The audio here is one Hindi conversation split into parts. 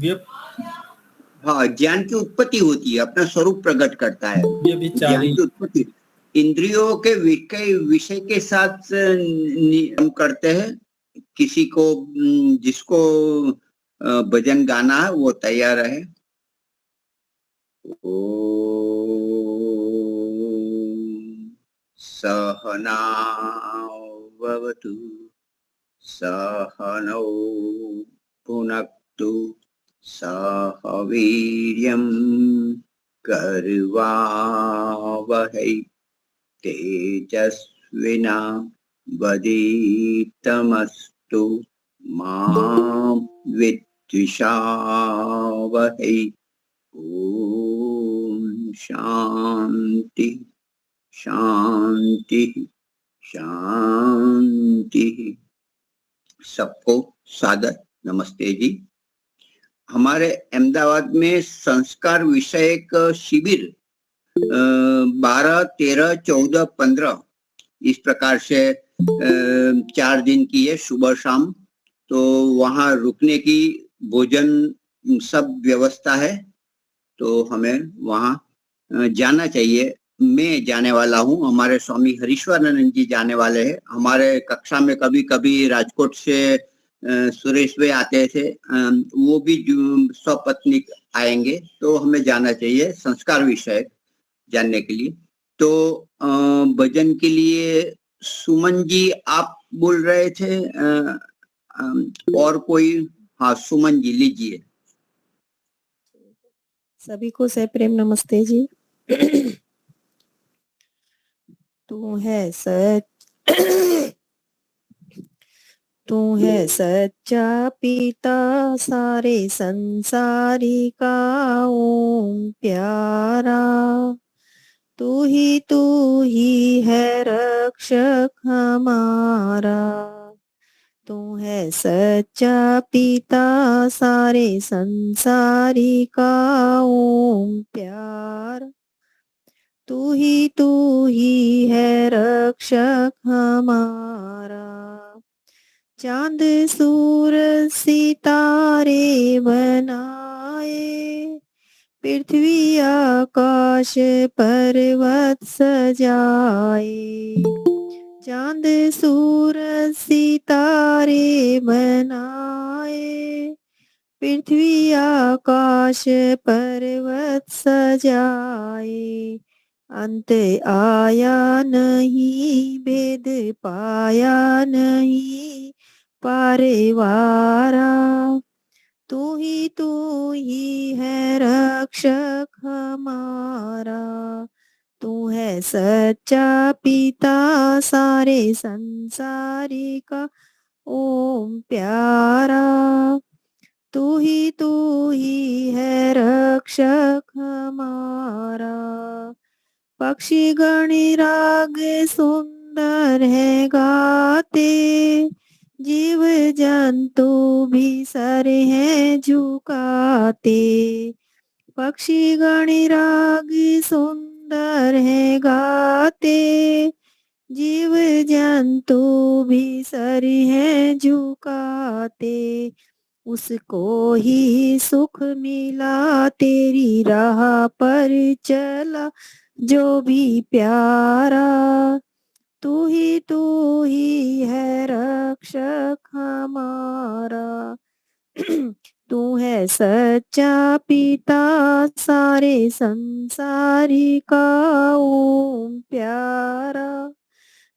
व्यप हाँ, ज्ञान की उत्पत्ति होती है, अपना स्वरूप प्रकट करता है। ज्ञान व्यभिचारी की उत्पत्ति इंद्रियों के विषय के साथ हम करते हैं। किसी को जिसको भजन गाना है वो तैयार है। ओम सहनावतु सहनौ भुनक्तु सह वीर्यं करवावहै तेजस्विना वधीतमस्तु मा विद्विषावहै। ओम शांति शांति शांति। सबको सादर नमस्ते जी। हमारे अहमदाबाद में संस्कार विषयक शिविर 12, 13, 14, 15 इस प्रकार से 4 दिन की है, सुबह शाम। तो वहाँ रुकने की, भोजन सब व्यवस्था है, तो हमें वहाँ जाना चाहिए। मैं जाने वाला हूँ, हमारे स्वामी हरीश्वरानंद जी जाने वाले हैं। हमारे कक्षा में कभी कभी राजकोट से सुरेश भाई आते थे, वो भी सपत्नीक आएंगे, तो हमें जाना चाहिए संस्कार विषय जानने के लिए। तो भजन के लिए सुमन जी आप बोल रहे थे, और कोई? हाँ, सुमन जी लीजिए। सभी को सह प्रेम नमस्ते जी। तू है सच तू है सच्चा पिता सारे संसारी का ओम प्यारा। तू ही है रक्षक हमारा। तू है सच्चा पिता सारे संसारी का ओम प्यारा। तू ही है रक्षक हमारा। चांद सूर सितारे बनाए, पृथ्वी आकाश पर्वत सजाए। चांद सूर सितारे बनाए, पृथ्वी आकाश पर्वत सजाए। अंत आया नहीं, भेद पाया नहीं, पारेवारा। तू ही है रक्षक हमारा। तू है सच्चा पिता सारे संसारी का ओम प्यारा। तू ही है रक्षक हमारा। पक्षी गणी राग सुंदर है गाते, जीव जंतु भी सर है झुकाते। पक्षी गणी राग सुंदर है गाते, जीव जंतु भी सर है झुकाते। उसको ही सुख मिला तेरी राह पर चला जो भी प्यारा। तू ही है रक्षक हमारा। तू है सच्चा पिता सारे संसारी का ओम प्यारा।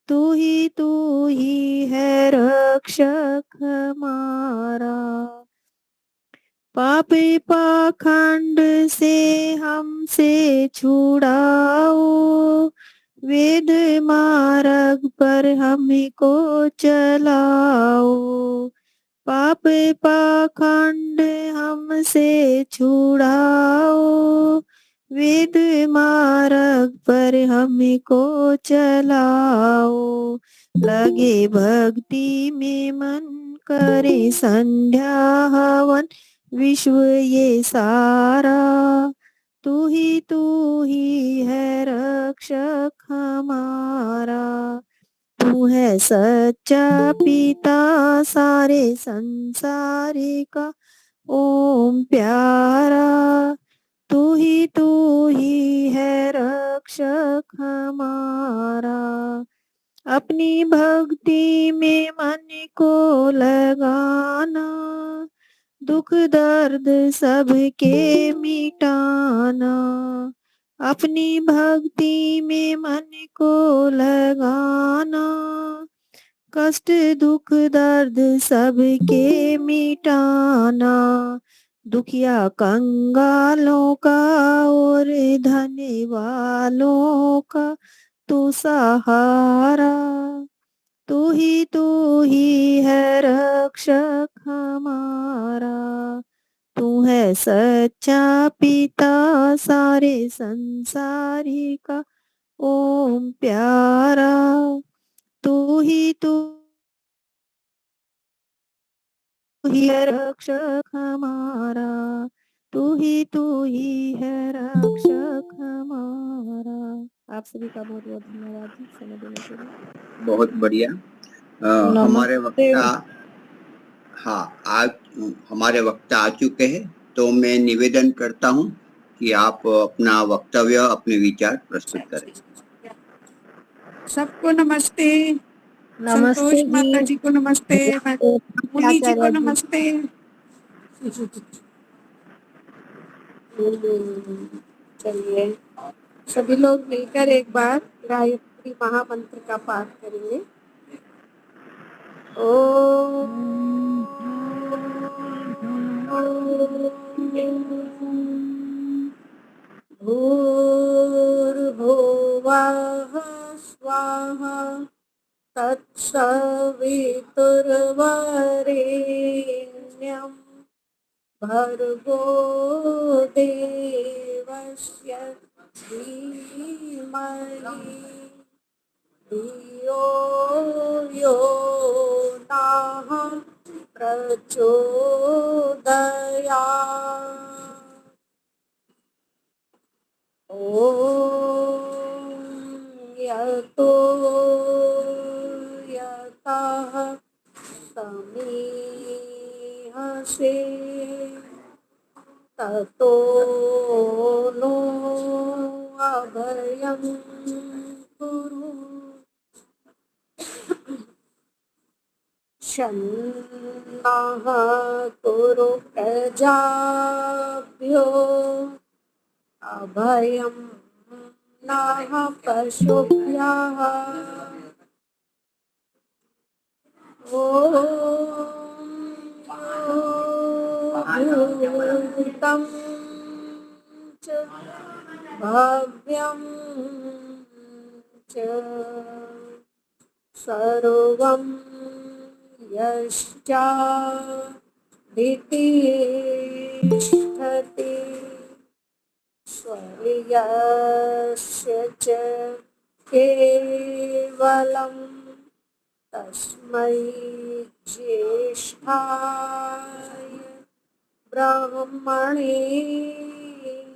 तू ही है रक्षक हमारा। पाप पाखंड से हमसे छुड़ाओ, वेद मार्ग पर हमको चलाओ। पाप पाखंड हमसे छुड़ाओ, वेद मार्ग पर हमको चलाओ। लगे भक्ति में मन करे संध्या हवन विश्व ये सारा। तू ही है रक्षक हमारा। तू है सच्चा पिता सारे संसारी का ओम प्यारा, तू ही है रक्षक हमारा। अपनी भक्ति में मन को लगाना, दुख दर्द सबके मिटाना। अपनी भक्ति में मन को लगाना, कष्ट दुख दर्द सबके मिटाना। दुखिया कंगालों का और धनी वालों का तू सहारा। तू ही है रक्षक हमारा। तू है सच्चा पिता सारे संसारी का। ओम प्यारा, तू ही है रक्षक हमारा। तू ही है रक्षक हमारा। आप सभी का बहुत बहुत धन्यवाद जी समय देने के लिए। बहुत बढ़िया। हमारे वक्ता, हाँ, आज हमारे वक्ता आ चुके हैं, तो मैं निवेदन करता हूँ कि आप अपना वक्तव्य, अपने विचार प्रस्तुत करें। सबको नमस्ते। नमस्ते संतोष माता जी को नमस्ते, मुनि जी को आचार्य जी। नमस्ते। चलिए सभी लोग मिलकर एक बार गायत्री महामंत्र का पाठ करेंगे। भूर्भुवः स्वाहा तत्सवितुर्वरेण्यं भर्गो देवस्य धीमहि धियो यो नः प्रचोदयात्। ॐ यतो यतः समीहसे ततो नो अभयं कुरु। शन्नः कुरु प्रजाभ्यो अभयं नः पशुभ्यः। भूतं च भव्यं च सर्वं यश्चादितिष्ठति स्वर्यस्य च केवलं तस्मै ज्येष्ठाय ब्रह्मणे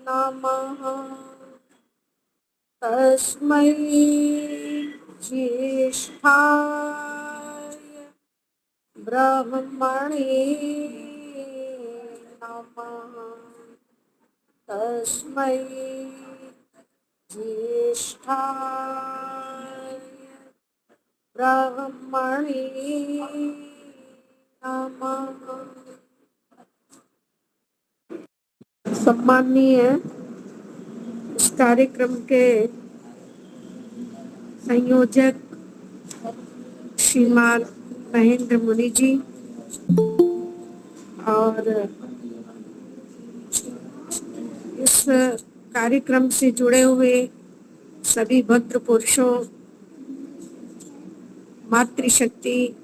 नमः। तस्मै ज्येष्ठाय ब्रह्मणे नमः। तस्मै ज्येष्ठाय ब्रह्मणे नमः। सम्माननीय इस कार्यक्रम के संयोजक श्रीमान महेंद्र मुनि जी और इस कार्यक्रम से जुड़े हुए सभी भक्त पुरुषों, मातृशक्ति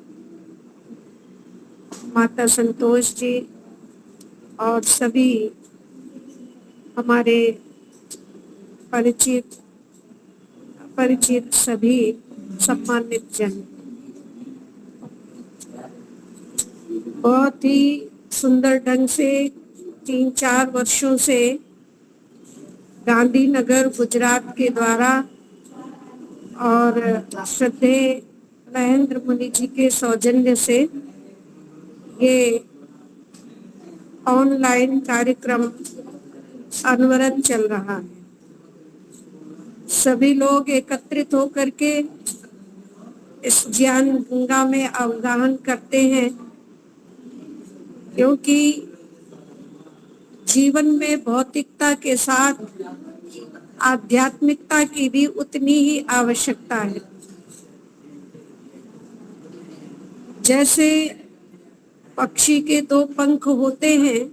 माता संतोष जी और सभी हमारे परिचित सभी सम्मानित जन, बहुत ही सुंदर ढंग से 3-4 वर्षों से गांधीनगर गुजरात के द्वारा और श्रद्धेय महेंद्र मुनि जी के सौजन्य से ये ऑनलाइन कार्यक्रम अनवरत चल रहा है। सभी लोग एकत्रित होकर के इस ज्ञान गंगा में अवगाहन करते हैं, क्योंकि जीवन में भौतिकता के साथ आध्यात्मिकता की भी उतनी ही आवश्यकता है। जैसे पक्षी के दो पंख होते हैं,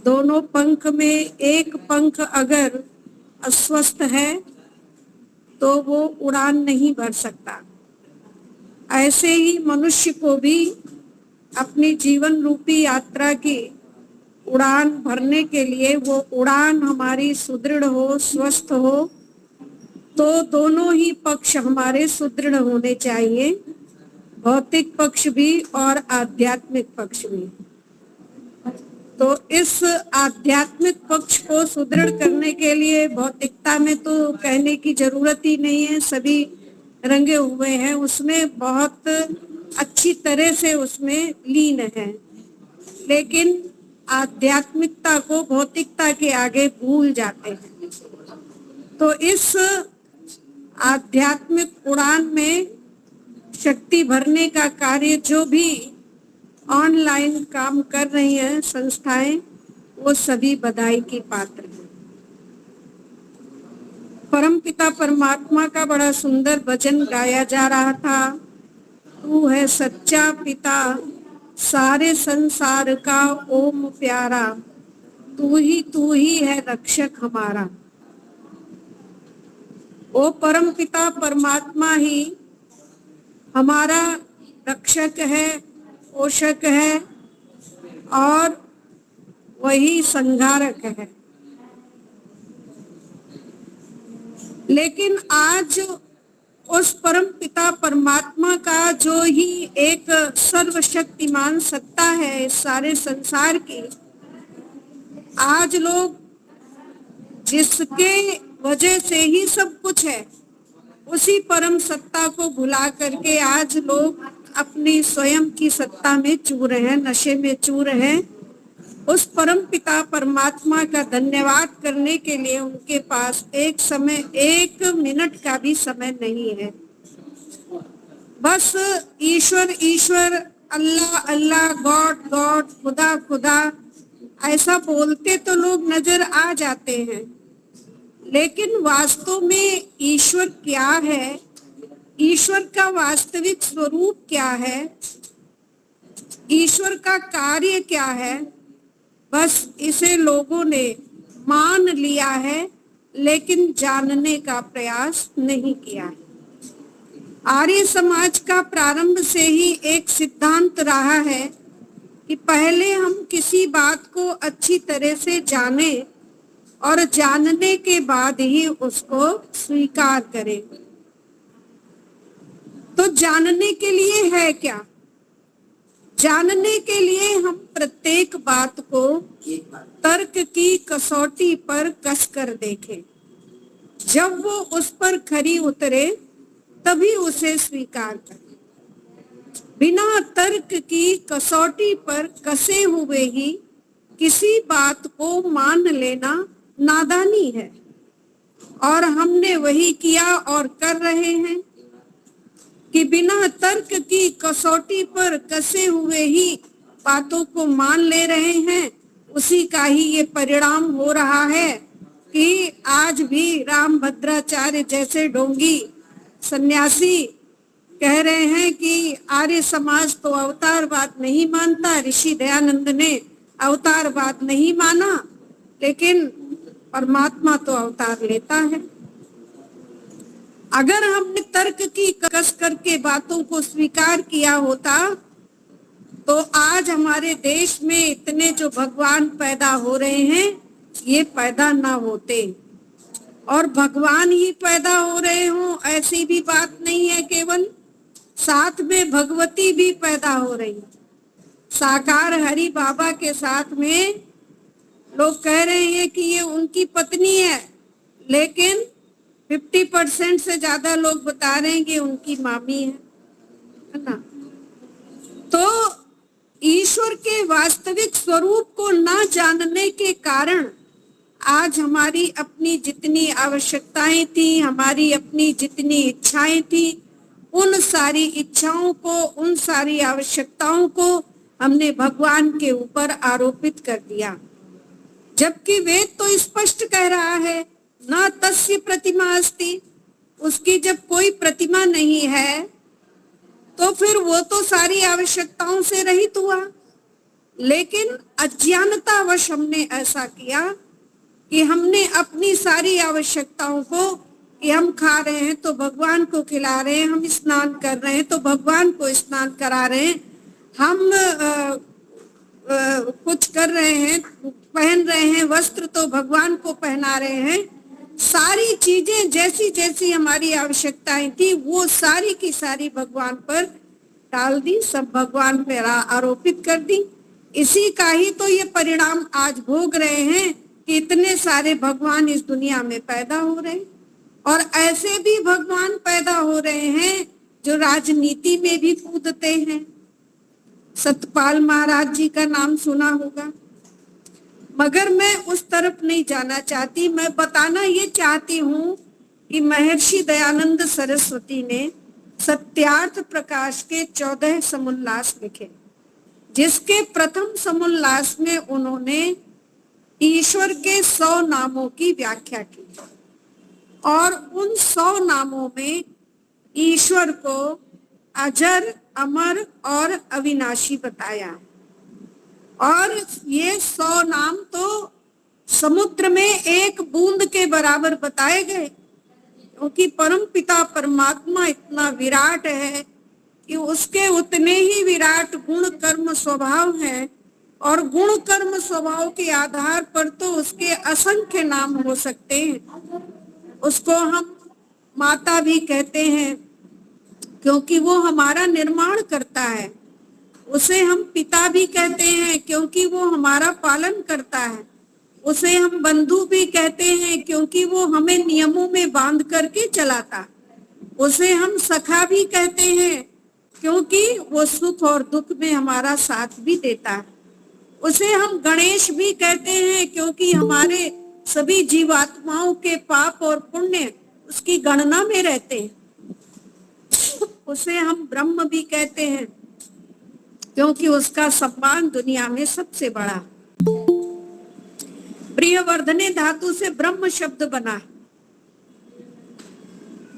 दोनों पंख में एक पंख अगर अस्वस्थ है तो वो उड़ान नहीं भर सकता। ऐसे ही मनुष्य को भी अपनी जीवन रूपी यात्रा की उड़ान भरने के लिए, वो उड़ान हमारी सुदृढ़ हो, स्वस्थ हो, तो दोनों ही पक्ष हमारे सुदृढ़ होने चाहिए, भौतिक पक्ष भी और आध्यात्मिक पक्ष भी। तो इस आध्यात्मिक पक्ष को सुदृढ़ करने के लिए भौतिकता में तो कहने की जरूरत ही नहीं है, सभी रंगे हुए हैं, उसमें बहुत अच्छी तरह से उसमें लीन है, लेकिन आध्यात्मिकता को भौतिकता के आगे भूल जाते हैं। तो इस आध्यात्मिक उड़ान में शक्ति भरने का कार्य जो भी ऑनलाइन काम कर रही हैं संस्थाएं, वो सभी बधाई की पात्र हैं। परमपिता परमात्मा का बड़ा सुंदर भजन गाया जा रहा था। तू है सच्चा पिता, सारे संसार का ओम प्यारा, तू ही है रक्षक हमारा। वो परमपिता परमात्मा ही हमारा रक्षक है, पोषक है और वही संहारक है। लेकिन आज उस परम पिता परमात्मा का जो ही एक सर्वशक्तिमान सत्ता है इस सारे संसार की, आज लोग जिसके वजह से ही सब कुछ है, उसी परम सत्ता को भुला करके आज लोग अपनी स्वयं की सत्ता में चूर हैं, नशे में चूर हैं। उस परम पिता परमात्मा का धन्यवाद करने के लिए उनके पास एक मिनट का भी समय नहीं है। बस ईश्वर ईश्वर, अल्लाह अल्लाह, गॉड गॉड, खुदा खुदा, ऐसा बोलते तो लोग नजर आ जाते हैं, लेकिन वास्तव में ईश्वर क्या है, ईश्वर का वास्तविक स्वरूप क्या है, ईश्वर का कार्य क्या है, बस इसे लोगों ने मान लिया है, लेकिन जानने का प्रयास नहीं किया है। आर्य समाज का प्रारंभ से ही एक सिद्धांत रहा है कि पहले हम किसी बात को अच्छी तरह से जाने और जानने के बाद ही उसको स्वीकार करें। तो जानने के लिए है क्या? जानने के लिए हम प्रत्येक बात को तर्क की कसौटी पर कसकर देखें। जब वो उस पर खरी उतरे तभी उसे स्वीकार करें। बिना तर्क की कसौटी पर कसे हुए ही किसी बात को मान लेना नादानी है, और हमने वही किया और कर रहे हैं कि बिना तर्क की कसौटी पर कसे हुए ही बातों को मान ले रहे हैं। उसी का ही ये परिणाम हो रहा है कि आज भी राम भद्राचार्य जैसे ढोंगी सन्यासी कह रहे हैं कि आर्य समाज तो अवतारवाद नहीं मानता, ऋषि दयानंद ने अवतारवाद नहीं माना, लेकिन परमात्मा तो अवतार लेता है। अगर हमने तर्क की कस करके बातों को स्वीकार किया होता तो आज हमारे देश में इतने जो भगवान पैदा हो रहे हैं ये पैदा ना होते, और भगवान ही पैदा हो रहे हों ऐसी भी बात नहीं है, केवल साथ में भगवती भी पैदा हो रही। साकार हरि बाबा के साथ में लोग कह रहे हैं कि ये उनकी पत्नी है, लेकिन 50% से ज्यादा लोग बता रहे हैं कि उनकी मामी है ना। तो ईश्वर के वास्तविक स्वरूप को न जानने के कारण आज हमारी अपनी जितनी आवश्यकताएं थी, हमारी अपनी जितनी इच्छाएं थी, उन सारी इच्छाओं को, उन सारी आवश्यकताओं को हमने भगवान के ऊपर आरोपित कर दिया। जबकि वेद तो स्पष्ट कह रहा है, न तस्य प्रतिमा अस्ति, उसकी जब कोई प्रतिमा नहीं है तो फिर वो तो सारी आवश्यकताओं से रहित हुआ। लेकिन अज्ञानतावश हमने ऐसा किया कि हमने अपनी सारी आवश्यकताओं को, कि हम खा रहे हैं तो भगवान को खिला रहे हैं, हम स्नान कर रहे हैं तो भगवान को स्नान करा रहे हैं, हम कुछ कर रहे हैं, पहन रहे हैं वस्त्र तो भगवान को पहना रहे हैं। सारी चीजें जैसी जैसी हमारी आवश्यकताएं थी वो सारी की सारी भगवान पर डाल दी, सब भगवान पर आरोपित कर दी। इसी का ही तो ये परिणाम आज भोग रहे हैं कि इतने सारे भगवान इस दुनिया में पैदा हो रहे हैं। और ऐसे भी भगवान पैदा हो रहे हैं जो राजनीति में भी कूदते हैं। सतपाल महाराज जी का नाम सुना होगा, मगर मैं उस तरफ नहीं जाना चाहती। मैं बताना ये चाहती हूँ कि महर्षि दयानंद सरस्वती ने सत्यार्थ प्रकाश के 14 समुल्लास लिखे, जिसके प्रथम समुल्लास में उन्होंने ईश्वर के 100 नामों की व्याख्या की और उन 100 नामों में ईश्वर को अजर, अमर और अविनाशी बताया। और ये 100 नाम तो समुद्र में एक बूंद के बराबर बताए गए, क्योंकि परम पिता परमात्मा इतना विराट है कि उसके उतने ही विराट गुण कर्म स्वभाव है, और गुण कर्म स्वभाव के आधार पर तो उसके असंख्य नाम हो सकते हैं। उसको हम माता भी कहते हैं क्योंकि वो हमारा निर्माण करता है, उसे हम पिता भी कहते हैं क्योंकि वो हमारा पालन करता है, उसे हम बंधु भी कहते हैं क्योंकि वो हमें नियमों में बांध करके चलाता, उसे हम सखा भी कहते हैं क्योंकि वो सुख और दुख में हमारा साथ भी देता है, उसे हम गणेश भी कहते हैं क्योंकि हमारे सभी जीवात्माओं के पाप और पुण्य उसकी गणना में रहते हैं, उसे हम ब्रह्म भी कहते हैं क्योंकि उसका सम्मान दुनिया में सबसे बड़ा। प्रियवर्धने धातु से ब्रह्म शब्द बना है।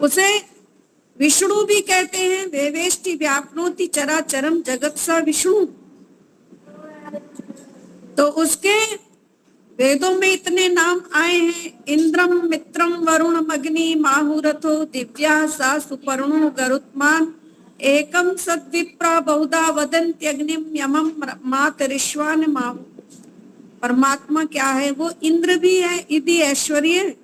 उसे विष्णु भी कहते हैं, वेवेष्टि व्याप्नोति चराचरम जगत स विष्णु। तो उसके वेदों में इतने नाम आए हैं, इंद्रम मित्रम वरुण अग्नि माहुरथो दिव्या सा सुपर्णो गरुत्मान एकम सद्विप्रा बहुधा वदन्त्यग्निम यमम मातरिश्वान माहु। परमात्मा क्या है? वो इंद्र भी है, इति ऐश्वर्य,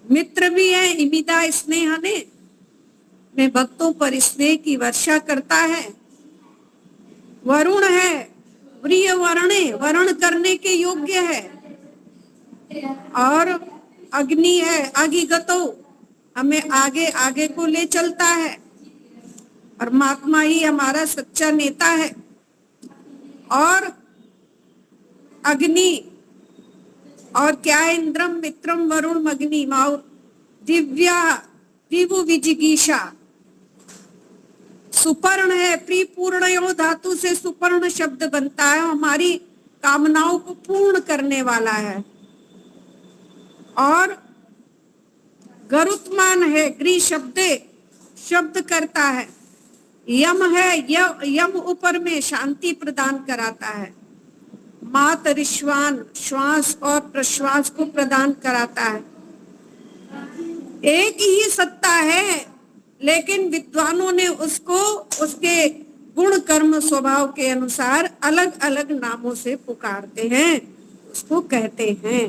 मित्र भी है, इमिदा स्नेह ने, अपने भक्तों पर स्नेह की वर्षा करता है। वरुण है, प्रिय वर्णे, वर्ण करने के योग्य है। और अग्नि है, अगिगतो, हमें आगे आगे को ले चलता है। परमात्मा ही हमारा सच्चा नेता है। और अग्नि और क्या है? इंद्रम मित्रम वरुण अग्नि माउ दिव्या दिवु विजिगीषा। सुपर्ण है, प्रिपूर्णयो धातु से सुपर्ण शब्द बनता है, हमारी कामनाओं को पूर्ण करने वाला है। और गरुत्मान है, गृह शब्द करता है। यम है, यम ऊपर में शांति प्रदान कराता है। मातरिश्वान, श्वास और प्रश्वास को प्रदान कराता है। एक ही सत्ता है, लेकिन विद्वानों ने उसको उसके गुण कर्म स्वभाव के अनुसार अलग अलग नामों से पुकारते हैं, उसको कहते हैं।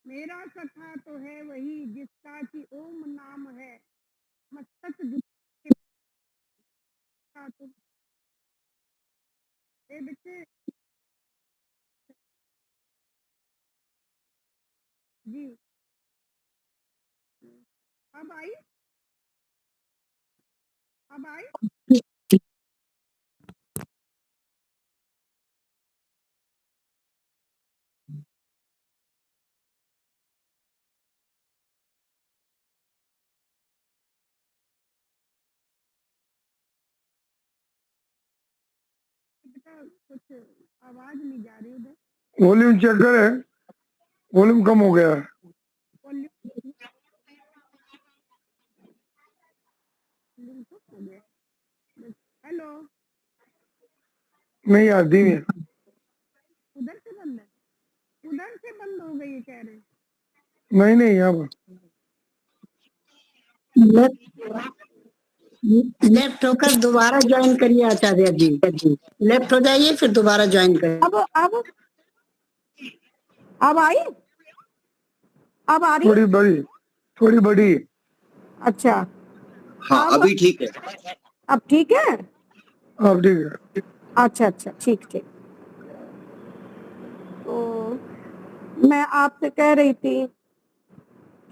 मेरा सखा तो है वही जिसका कि ओम नाम है, मस्तक बच्चे जी अब आई। अब आई? कुछ आवाज नहीं जा रही उधर। वॉल्यूम चेक करे, वॉल्यूम कम हो गया है। हेलो, नहीं यार दी है। उधर से बंद है, उधर से बंद हो गई है कह रहे। नहीं नहीं यहाँ पर लेफ्ट होकर दोबारा ज्वाइन करिए आचार्य जी। लेफ्ट हो जाइए फिर दोबारा ज्वाइन करिए। अब आई? अब आ रही? थोड़ी बड़ी। अच्छा हाँ अभी ठीक है। अब ठीक है? अब ठीक है। अच्छा अच्छा ठीक ठीक। तो मैं आपसे कह रही थी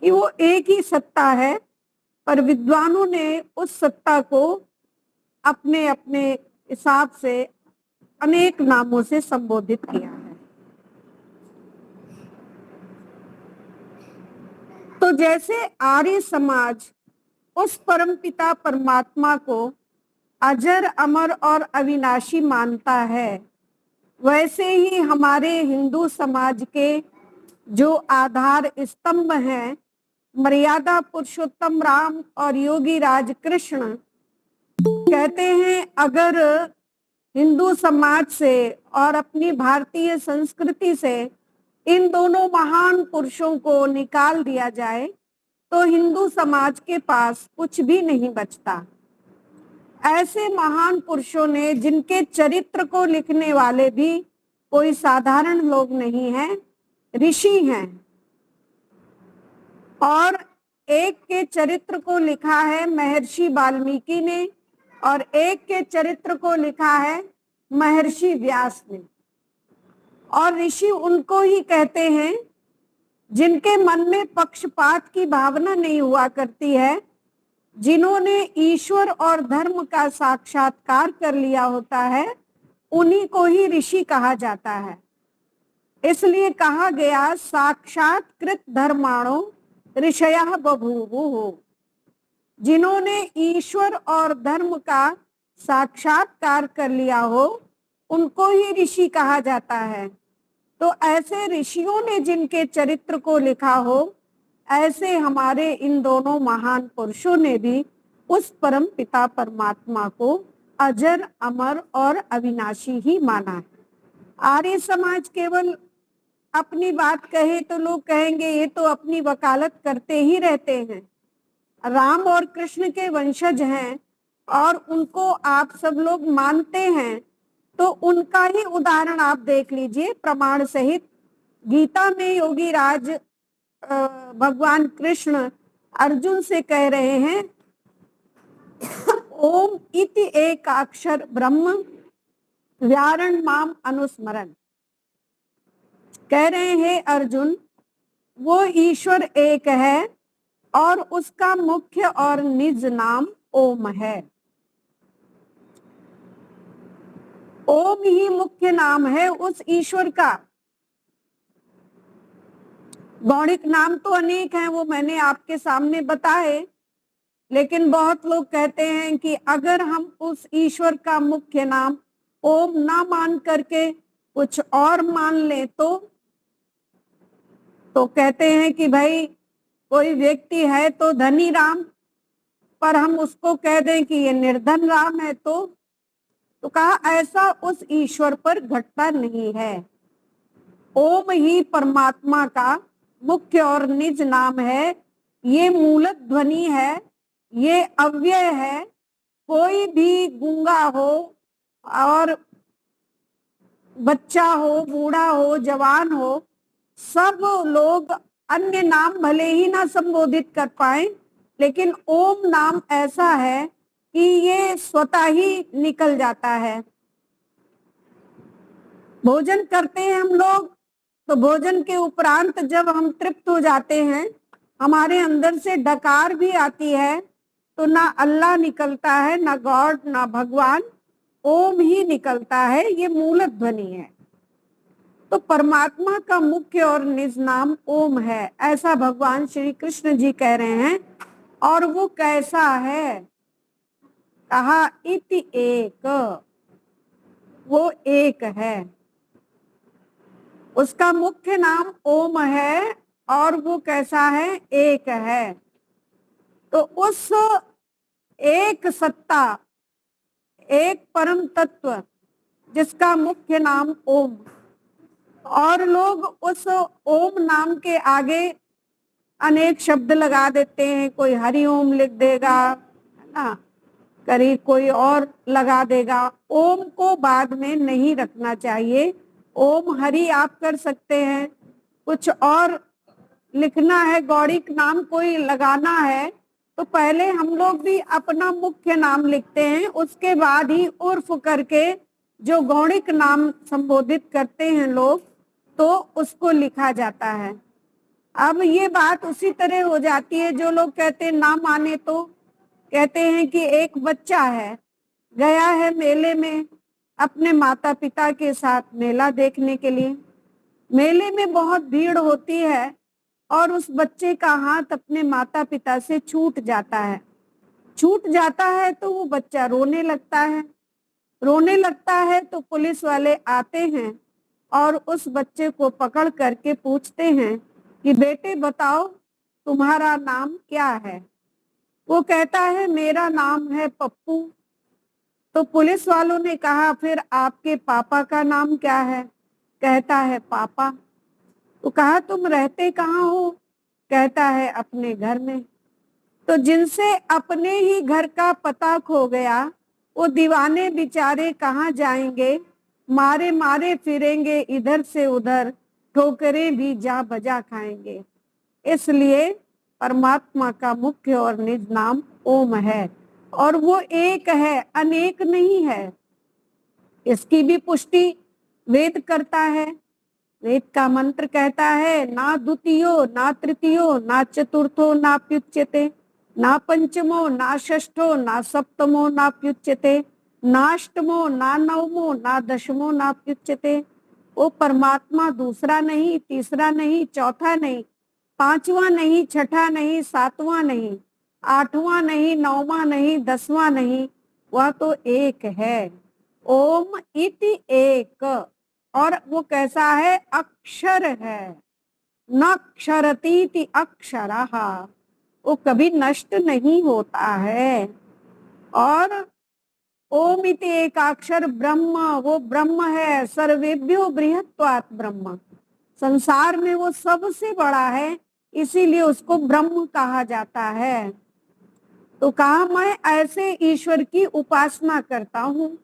कि वो एक ही सत्ता है, पर विद्वानों ने उस सत्ता को अपने अपने हिसाब से अनेक नामों से संबोधित किया है। तो जैसे आर्य समाज उस परमपिता परमात्मा को अजर अमर और अविनाशी मानता है, वैसे ही हमारे हिंदू समाज के जो आधार स्तंभ हैं, मर्यादा पुरुषोत्तम राम और योगी राज कृष्ण, कहते हैं अगर हिंदू समाज से और अपनी भारतीय संस्कृति से इन दोनों महान पुरुषों को निकाल दिया जाए तो हिंदू समाज के पास कुछ भी नहीं बचता। ऐसे महान पुरुषों ने, जिनके चरित्र को लिखने वाले भी कोई साधारण लोग नहीं हैं, ऋषि हैं, और एक के चरित्र को लिखा है महर्षि वाल्मीकि ने और एक के चरित्र को लिखा है महर्षि व्यास ने। और ऋषि उनको ही कहते हैं जिनके मन में पक्षपात की भावना नहीं हुआ करती है, जिन्होंने ईश्वर और धर्म का साक्षात्कार कर लिया होता है, उन्हीं को ही ऋषि कहा जाता है। इसलिए कहा गया साक्षात्कृत धर्माणो ऋषयः बभूवुः। जिन्होंने ईश्वर और धर्म का साक्षात्कार कर लिया हो, उनको ही ऋषि कहा जाता है। तो ऐसे ऋषियों ने जिनके चरित्र को लिखा हो, ऐसे हमारे इन दोनों महान पुरुषों ने भी उस परम पिता परमात्मा को अजर अमर और अविनाशी ही माना है। आर्य समाज केवल अपनी बात कहे तो लोग कहेंगे ये तो अपनी वकालत करते ही रहते हैं। राम और कृष्ण के वंशज हैं और उनको आप सब लोग मानते हैं, तो उनका ही उदाहरण आप देख लीजिए प्रमाण सहित। गीता में योगी राज भगवान कृष्ण अर्जुन से कह रहे हैं ओम इति एक अक्षर ब्रह्म व्यारण माम अनुस्मरण। कह रहे हैं अर्जुन, वो ईश्वर एक है और उसका मुख्य और निज नाम ओम है। ओम ही मुख्य नाम है उस ईश्वर का। गौणिक नाम तो अनेक हैं, वो मैंने आपके सामने बताए, लेकिन बहुत लोग कहते हैं कि अगर हम उस ईश्वर का मुख्य नाम ओम ना मान करके कुछ और मान ले तो कहते हैं कि भाई कोई व्यक्ति है तो धनी राम, पर हम उसको कह दें कि ये निर्धन राम है तो कहा ऐसा उस ईश्वर पर घटता नहीं है। ओम ही परमात्मा का मुख्य और निज नाम है, ये मूलत ध्वनि है, ये अव्यय है। कोई भी गूंगा हो और बच्चा हो, बूढ़ा हो, जवान हो, सब लोग अन्य नाम भले ही ना संबोधित कर पाए, लेकिन ओम नाम ऐसा है कि ये स्वतः ही निकल जाता है। भोजन करते हैं हम लोग, तो भोजन के उपरांत जब हम तृप्त हो जाते हैं, हमारे अंदर से डकार भी आती है तो ना अल्लाह निकलता है, ना गॉड, ना भगवान, ओम ही निकलता है। ये मूल ध्वनि है। तो परमात्मा का मुख्य और निज नाम ओम है, ऐसा भगवान श्री कृष्ण जी कह रहे हैं। और वो कैसा है? कहा इति एक, वो एक है। उसका मुख्य नाम ओम है और वो कैसा है? एक है। तो उस एक सत्ता, एक परम तत्व जिसका मुख्य नाम ओम, और लोग उस ओम नाम के आगे अनेक शब्द लगा देते हैं। कोई हरि ओम लिख देगा, है ना, करीब कोई और लगा देगा। ओम को बाद में नहीं रखना चाहिए। ओम हरि आप कर सकते हैं, कुछ और लिखना है, गौड़िक नाम कोई लगाना है, तो पहले हम लोग भी अपना मुख्य नाम लिखते हैं, उसके बाद ही उर्फ करके जो गौड़िक नाम संबोधित करते हैं लोग, तो उसको लिखा जाता है। अब ये बात उसी तरह हो जाती है, जो लोग कहते हैं ना माने तो कहते हैं कि एक बच्चा है, गया है मेले में अपने माता पिता के साथ मेला देखने के लिए। मेले में बहुत भीड़ होती है और उस बच्चे का हाथ अपने माता पिता से छूट जाता है। छूट जाता है तो वो बच्चा रोने लगता है। रोने लगता है तो पुलिस वाले आते हैं और उस बच्चे को पकड़ करके पूछते हैं कि बेटे बताओ तुम्हारा नाम क्या है? वो कहता है मेरा नाम है पप्पू। तो पुलिस वालों ने कहा फिर आपके पापा का नाम क्या है? कहता है पापा। तो कहा तुम रहते कहाँ हो? कहता है अपने घर में। तो जिनसे अपने ही घर का पता खो गया, वो दीवाने बेचारे कहाँ जाएंगे? मारे मारे फिरेंगे इधर से उधर, ठोकरें भी जा बजा खाएंगे। इसलिए परमात्मा का मुख्य और निज नाम ओम है, और वो एक है, अनेक नहीं है। इसकी भी पुष्टि वेद करता है। वेद का मंत्र कहता है ना द्वितीयो ना तृतीयो ना चतुर्थो नाप्युच्यते, ना पंचमो ना षष्ठो ना सप्तमो नाप्युच्यते, नाष्टमो ना नवमो ना दशमो नाप्युच्यते। वो परमात्मा दूसरा नहीं, तीसरा नहीं, चौथा नहीं, पांचवा नहीं, छठा नहीं, सातवां नहीं, आठवां नहीं, नौवां नहीं, दसवां नहीं, वह तो एक है। ओम इति एक। और वो कैसा है? अक्षर है। न क्षरतीति अक्षरः, वो कभी नष्ट नहीं होता है। और ओम इति एकाक्षर ब्रह्म, वो ब्रह्म है। सर्वेभ्यो बृहत्वात् ब्रह्म, संसार में वो सबसे बड़ा है, इसीलिए उसको ब्रह्म कहा जाता है। तो कहा मैं ऐसे ईश्वर की उपासना करता हूँ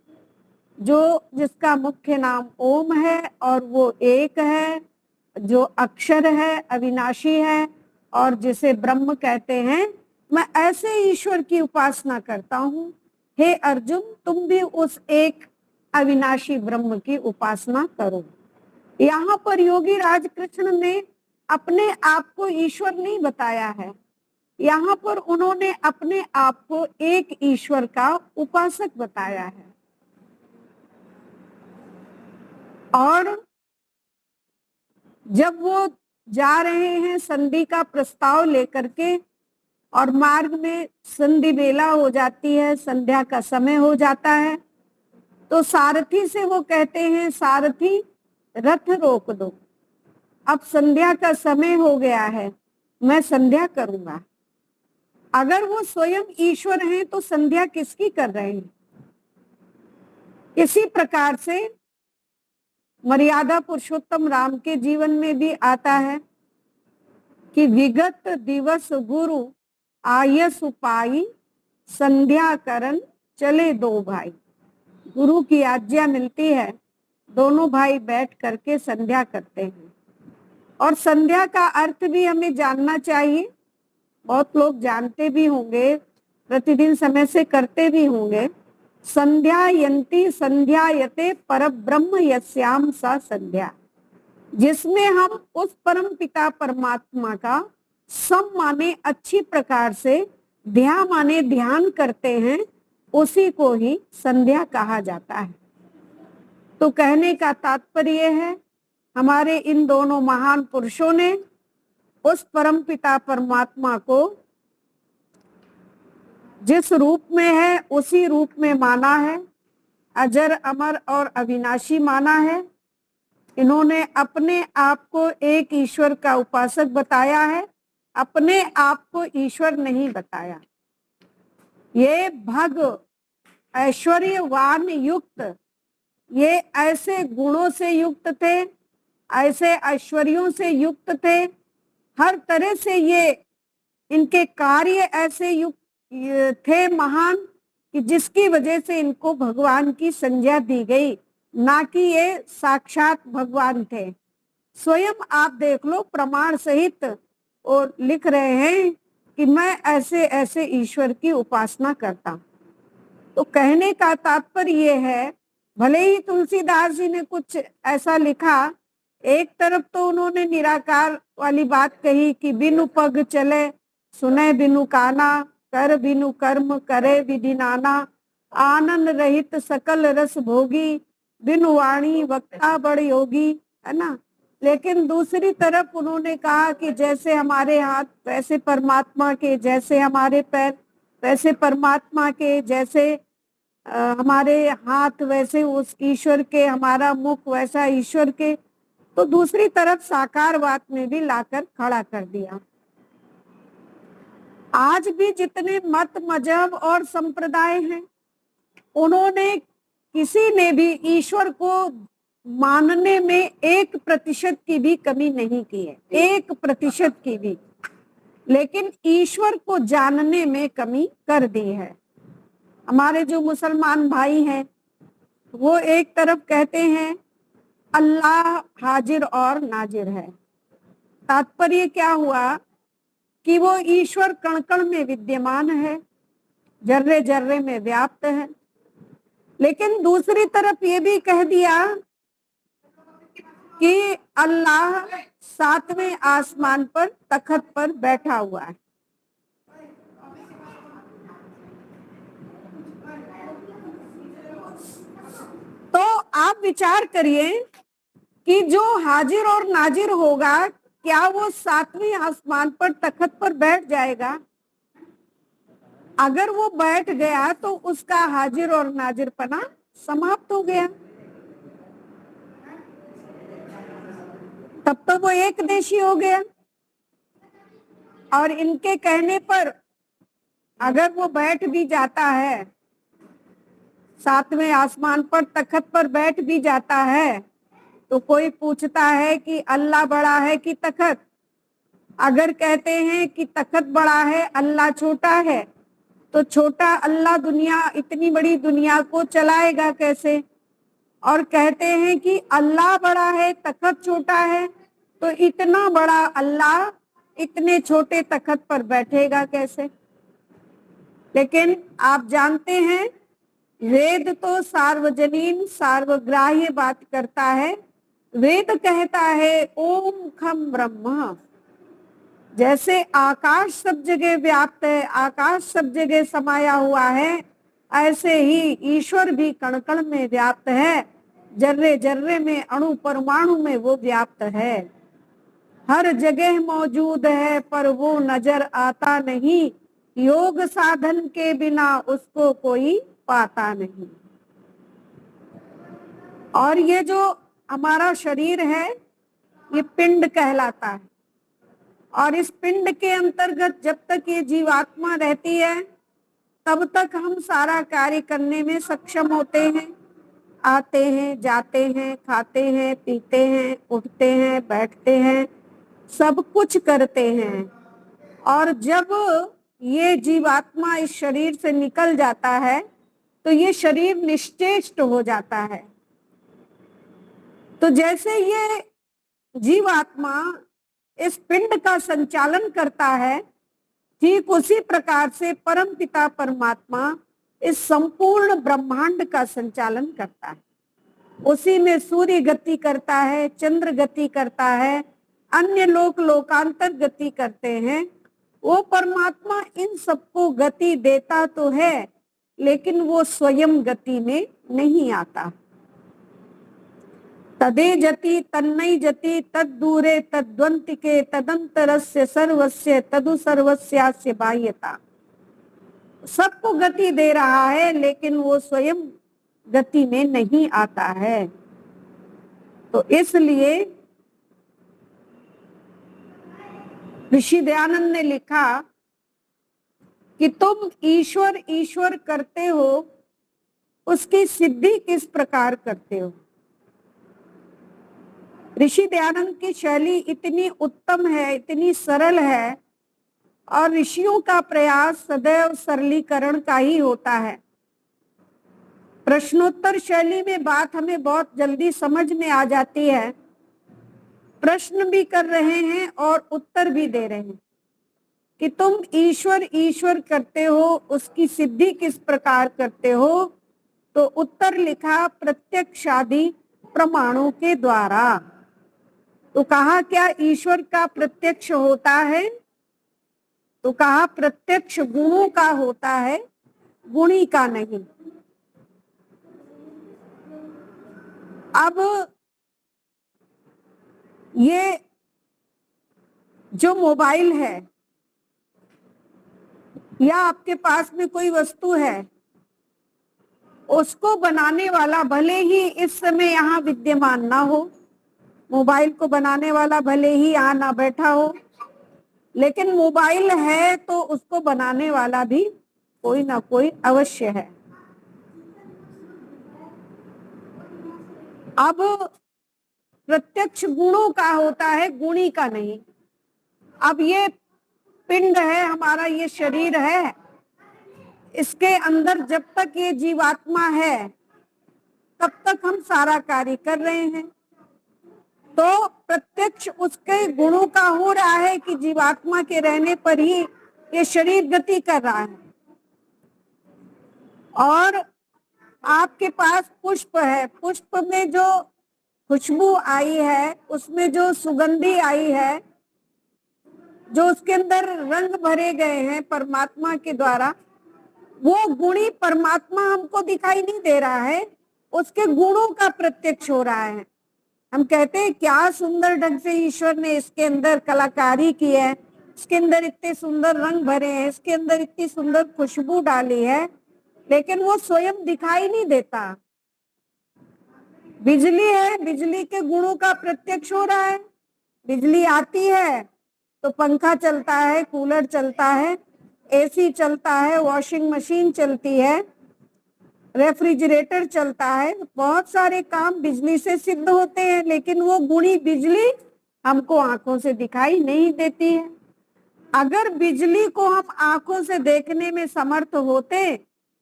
जो जिसका मुख्य नाम ओम है और वो एक है, जो अक्षर है, अविनाशी है, और जिसे ब्रह्म कहते हैं। मैं ऐसे ईश्वर की उपासना करता हूँ। हे अर्जुन, तुम भी उस एक अविनाशी ब्रह्म की उपासना करो। यहाँ पर योगी राज कृष्ण ने अपने आप को ईश्वर नहीं बताया है, यहाँ पर उन्होंने अपने आप को एक ईश्वर का उपासक बताया है। और जब वो जा रहे हैं संधि का प्रस्ताव लेकर के, और मार्ग में संधि बेला हो जाती है, संध्या का समय हो जाता है, तो सारथी से वो कहते हैं सारथी रथ रोक दो, अब संध्या का समय हो गया है, मैं संध्या करूंगा। अगर वो स्वयं ईश्वर हैं तो संध्या किसकी कर रहे हैं? इसी प्रकार से मर्यादा पुरुषोत्तम राम के जीवन में भी आता है कि विगत दिवस गुरु आयस पाई, संध्या करन चले दो भाई। गुरु की आज्ञा मिलती है, दोनों भाई बैठ करके संध्या करते हैं। और संध्या का अर्थ भी हमें जानना चाहिए। बहुत लोग जानते भी होंगे, प्रतिदिन समय से करते भी होंगे। संध्यायन्ति संध्यायते परब्रह्म यस्याम सा संध्या, जिसमें हम उस परम पिता परमात्मा का सम माने अच्छी प्रकार से ध्या माने ध्यान करते हैं, उसी को ही संध्या कहा जाता है। तो कहने का तात्पर्य है, हमारे इन दोनों महान पुरुषों ने उस परमपिता परमात्मा को जिस रूप में है उसी रूप में माना है, अजर अमर और अविनाशी माना है। इन्होंने अपने आप को एक ईश्वर का उपासक बताया है, अपने आप को ईश्वर नहीं बताया। ये भग ऐश्वर्यवान युक्त, ये ऐसे गुणों से युक्त थे, ऐसे ऐश्वर्यों से युक्त थे, हर तरह से ये इनके कार्य ऐसे युक्त थे महान, कि जिसकी वजह से इनको भगवान की संज्ञा दी गई, ना कि ये साक्षात भगवान थे। स्वयं आप देख लो, प्रमाण सहित और लिख रहे हैं कि मैं ऐसे ऐसे ईश्वर की उपासना करता हूं। तो कहने का तात्पर्य ये है, भले ही तुलसीदास जी ने कुछ ऐसा लिखा, एक तरफ तो उन्होंने निराकार वाली बात कही कि बिनु पग चले सुने बिनु काना, कर बिनु कर्म करे विधि नाना, आनंद रहित सकल रस भोगी, बिनु वाणी वक्ता बड़ योगी, है ना। लेकिन दूसरी तरफ उन्होंने कहा कि जैसे हमारे हाथ वैसे परमात्मा के, जैसे हमारे पैर वैसे परमात्मा के, जैसे हमारे हाथ वैसे उस ईश्वर के, हमारा मुख वैसा ईश्वर के। तो दूसरी तरफ साकारवाद में भी लाकर खड़ा कर दिया। आज भी जितने मत मजहब और संप्रदाय हैं, उन्होंने किसी ने भी ईश्वर को मानने में 1% की भी कमी नहीं की है, 1% की भी, लेकिन ईश्वर को जानने में कमी कर दी है। हमारे जो मुसलमान भाई हैं, वो एक तरफ कहते हैं अल्लाह हाजिर और नाजिर है। तात्पर्य क्या हुआ कि वो ईश्वर कण कण में विद्यमान है, जर्रे जर्रे में व्याप्त है। लेकिन दूसरी तरफ ये भी कह दिया कि अल्लाह 7वें आसमान पर तख्त पर बैठा हुआ है। तो आप विचार करिए कि जो हाजिर और नाजिर होगा, क्या वो 7वें आसमान पर तख्त पर बैठ जाएगा? अगर वो बैठ गया तो उसका हाजिर और नाजिरपना समाप्त हो गया, तब तो वो एक देशी हो गया। और इनके कहने पर अगर वो बैठ भी जाता है, 7वें आसमान पर तख्त पर बैठ भी जाता है, तो कोई पूछता है कि अल्लाह बड़ा है कि तख्त? अगर कहते हैं कि तख्त बड़ा है, अल्लाह छोटा है, तो छोटा अल्लाह दुनिया, इतनी बड़ी दुनिया को चलाएगा कैसे? और कहते हैं कि अल्लाह बड़ा है, तख्त छोटा है, तो इतना बड़ा अल्लाह इतने छोटे तख्त पर बैठेगा कैसे? लेकिन आप जानते हैं, वेद तो सार्वजनीन सार्वग्राह्य बात करता है। वेद कहता है ओम खम ब्रह्म। जैसे आकाश सब जगह व्याप्त है, आकाश सब जगह समाया हुआ है, ऐसे ही ईश्वर भी कण कण में व्याप्त है, जर्रे जर्रे में, अणु परमाणु में वो व्याप्त है, हर जगह मौजूद है, पर वो नजर आता नहीं। योग साधन के बिना उसको कोई पाता नहीं। और ये जो हमारा शरीर है, ये पिंड कहलाता है, और इस पिंड के अंतर्गत जब तक ये जीवात्मा रहती है, तब तक हम सारा कार्य करने में सक्षम होते हैं। आते हैं, जाते हैं, खाते हैं, पीते हैं, उठते हैं, बैठते हैं, सब कुछ करते हैं। और जब ये जीवात्मा इस शरीर से निकल जाता है, तो ये शरीर निश्चेष्ट हो जाता है। तो जैसे ये जीवात्मा इस पिंड का संचालन करता है, ठीक उसी प्रकार से परमपिता परमात्मा इस संपूर्ण ब्रह्मांड का संचालन करता है। उसी में सूर्य गति करता है, चंद्र गति करता है, अन्य लोक लोकांतर गति करते हैं। वो परमात्मा इन सबको गति देता तो है, लेकिन वो स्वयं गति में नहीं आता। तदे जति तन्नई जति तद्दूरे तद्वंतिके तदंतरस्य सर्वस्य तदु सर्वस्यास्य बाह्यता। सबको गति दे रहा है, लेकिन वो स्वयं गति में नहीं आता है। तो इसलिए ऋषि दयानंद ने लिखा कि तुम ईश्वर ईश्वर करते हो, उसकी सिद्धि किस प्रकार करते हो। ऋषि दयानंद की शैली इतनी उत्तम है, इतनी सरल है, और ऋषियों का प्रयास सदैव सरलीकरण का ही होता है। प्रश्नोत्तर शैली में बात हमें बहुत जल्दी समझ में आ जाती है। प्रश्न भी कर रहे हैं और उत्तर भी दे रहे हैं कि तुम ईश्वर ईश्वर करते हो, उसकी सिद्धि किस प्रकार करते हो। तो उत्तर लिखा प्रत्यक्षादि प्रमाणों के द्वारा। तो कहा क्या ईश्वर का प्रत्यक्ष होता है? तो कहा प्रत्यक्ष गुणों का होता है, गुणी का नहीं। अब ये जो मोबाइल है या आपके पास में कोई वस्तु है, उसको बनाने वाला भले ही इस समय यहाँ विद्यमान ना हो, मोबाइल को बनाने वाला भले ही यहाँ ना बैठा हो, लेकिन मोबाइल है तो उसको बनाने वाला भी कोई ना कोई अवश्य है। अब प्रत्यक्ष गुणों का होता है, गुणी का नहीं। अब ये पिंड है हमारा, ये शरीर है, इसके अंदर जब तक ये जीवात्मा है तब तक हम सारा कार्य कर रहे हैं। तो प्रत्यक्ष उसके गुणों का हो रहा है कि जीवात्मा के रहने पर ही ये शरीर गति कर रहा है। और आपके पास पुष्प है, पुष्प में जो खुशबू आई है, उसमें जो सुगंधी आई है, जो उसके अंदर रंग भरे गए हैं परमात्मा के द्वारा, वो गुणी परमात्मा हमको दिखाई नहीं दे रहा है, उसके गुणों का प्रत्यक्ष हो रहा है। हम कहते हैं क्या सुंदर ढंग से ईश्वर ने इसके अंदर कलाकारी की है, इसके अंदर इतने सुंदर रंग भरे हैं, इसके अंदर इतनी सुंदर खुशबू डाली है, लेकिन वो स्वयं दिखाई नहीं देता। बिजली है, बिजली के गुणों का प्रत्यक्ष हो रहा है। बिजली आती है तो पंखा चलता है, कूलर चलता है, एसी चलता है, वॉशिंग मशीन चलती है, रेफ्रिजरेटर चलता है, बहुत सारे काम बिजली से सिद्ध होते हैं, लेकिन वो गुणी बिजली हमको आंखों से दिखाई नहीं देती है। अगर बिजली को हम आंखों से देखने में समर्थ होते